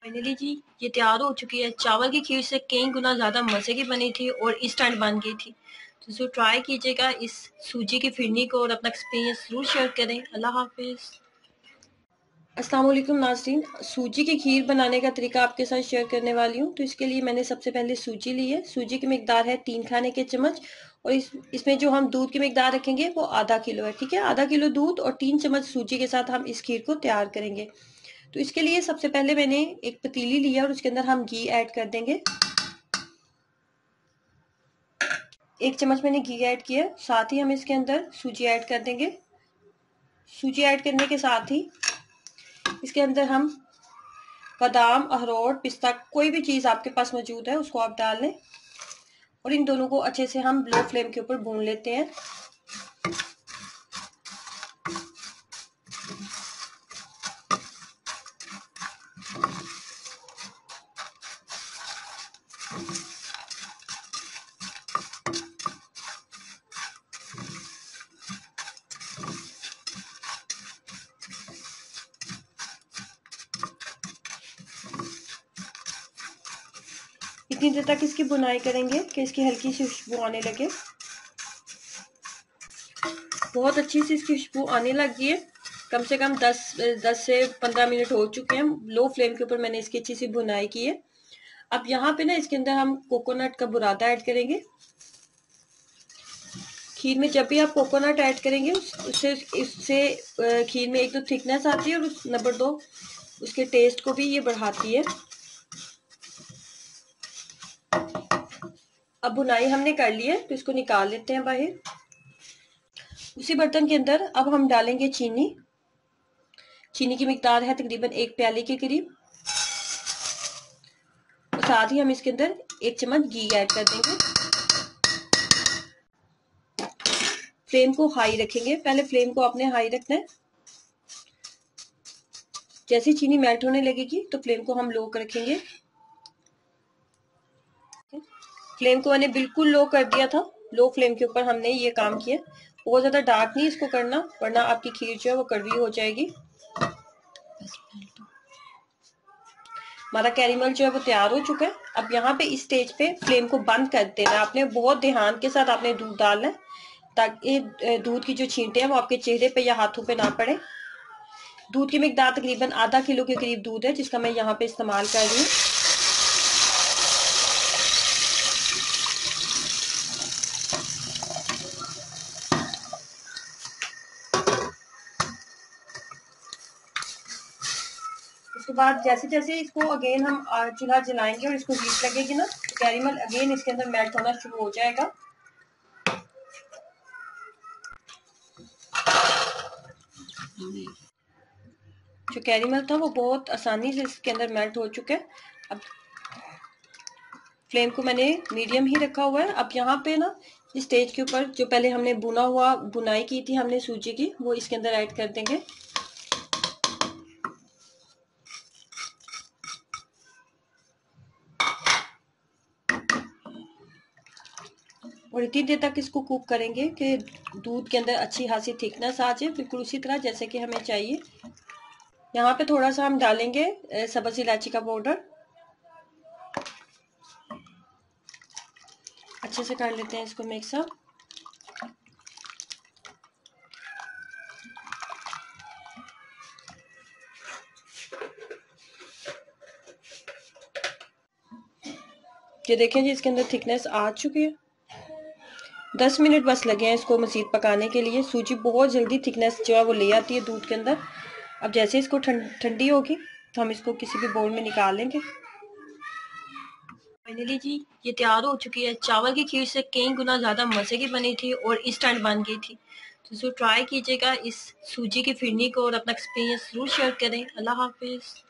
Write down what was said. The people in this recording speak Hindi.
फाइनली जी ये तैयार हो चुकी है। चावल की खीर से कई गुना ज़्यादा मज़े की बनी थी और इंस्टेंट बन गई थी। तो ज़रूर ट्राई कीजिएगा इस सूजी की फिरनी को और अपना एक्सपीरियंस ज़रूर शेयर करें। अल्लाह हाफिज़। अस्सलाम वालेकुम नाज़रीन, सूजी की खीर बनाने का तरीका आपके साथ शेयर करने वाली हूँ। तो इसके लिए मैंने सबसे पहले सूजी ली है। सूजी की मिकदार है 3 खाने के चम्मच और इसमें जो हम दूध की मिकदार रखेंगे वो आधा किलो है। ठीक है, आधा किलो दूध और 3 चम्मच सूजी के साथ हम इस खीर को तैयार करेंगे। तो इसके लिए सबसे पहले मैंने एक पतीली लिया और उसके अंदर हम घी ऐड कर देंगे। 1 चम्मच मैंने घी ऐड किया, साथ ही हम इसके अंदर सूजी ऐड कर देंगे। सूजी ऐड करने के साथ ही इसके अंदर हम बादाम, अखरोट, पिस्ता, कोई भी चीज़ आपके पास मौजूद है उसको आप डाल लें और इन दोनों को अच्छे से हम लो फ्लेम के ऊपर भून लेते हैं। इतनी देर तक इसकी बुनाई करेंगे कि इसकी हल्की सी खुशबू आने लगे। बहुत अच्छी सी इसकी खुशबू आने लगी है। कम से कम 10 से 15 मिनट हो चुके हैं। लो फ्लेम के ऊपर मैंने इसकी अच्छी सी बुनाई की है। अब यहाँ पे ना इसके अंदर हम कोकोनट का बुरादा ऐड करेंगे। खीर में जब भी आप कोकोनट ऐड करेंगे उससे इससे खीर में एक तो थिकनेस आती है और नंबर 2 उसके टेस्ट को भी ये बढ़ाती है। अब बुनाई हमने कर ली है तो इसको निकाल लेते हैं बाहर। उसी बर्तन के अंदर अब हम डालेंगे चीनी। चीनी की मिकदार है तकरीबन 1 प्याले के करीब। साथ ही हम इसके अंदर 1 चम्मच घी ऐड कर देंगे। फ्लेम को हाई रखेंगे, पहले फ्लेम को आपने हाई रखना है। जैसे चीनी मेल्ट होने लगेगी तो फ्लेम को हम लो कर रखेंगे। फ्लेम को मैंने बिल्कुल लो कर दिया था। लो फ्लेम के ऊपर हमने ये काम किया। बहुत ज्यादा डार्क नहीं इसको करना, वरना आपकी खीर जो है वो कड़वी हो जाएगी। हमारा कैरेमल जो है वो तैयार हो चुका है। अब यहाँ पे इस स्टेज पे फ्लेम को बंद कर देना है आपने। बहुत ध्यान के साथ आपने दूध डालना है ताकि दूध की जो छींटे हैं वो आपके चेहरे पे या हाथों पे ना पड़े। दूध की मिकदार तकरीबन आधा किलो के करीब दूध है जिसका मैं यहाँ पे इस्तेमाल कर रही हूँ। उसके बाद जैसे जैसे इसको अगेन हम चूल्हा जलाएंगे और इसको हीट लगेगी ना तो कैरेमल अगेन इसके अंदर मेल्ट होना शुरू हो जाएगा। जो कैरेमल था वो बहुत आसानी से इसके अंदर मेल्ट हो चुका है। अब फ्लेम को मैंने मीडियम ही रखा हुआ है। अब यहाँ पे ना इस स्टेज के ऊपर जो पहले हमने बुना हुआ बुनाई की थी हमने सूजी की वो इसके अंदर ऐड कर देंगे। और इतनी देर तक इसको कुक करेंगे कि दूध के अंदर अच्छी खासी थिकनेस आ जाए, बिल्कुल उसी तरह जैसे कि हमें चाहिए। यहाँ पे थोड़ा सा हम डालेंगे सब्ज़ इलायची का पाउडर। अच्छे से कर लेते हैं इसको मिक्सअप। ये देखें जी इसके अंदर थिकनेस आ चुकी है। 10 मिनट बस लगे हैं इसको मज़ीद पकाने के लिए। सूजी बहुत जल्दी थिकनेस जो है वो ले आती है दूध के अंदर। अब जैसे इसको ठंडी होगी तो हम इसको किसी भी बाउल में निकाल लेंगे। फाइनली जी ये तैयार हो चुकी है। चावल की खीर से कई गुना ज़्यादा मज़े की बनी थी और इंस्टेंट बन गई थी। तो ज़रूर ट्राई कीजिएगा इस सूजी की फिरनी को और अपना एक्सपीरियंस ज़रूर शेयर करें। अल्लाह हाफिज़।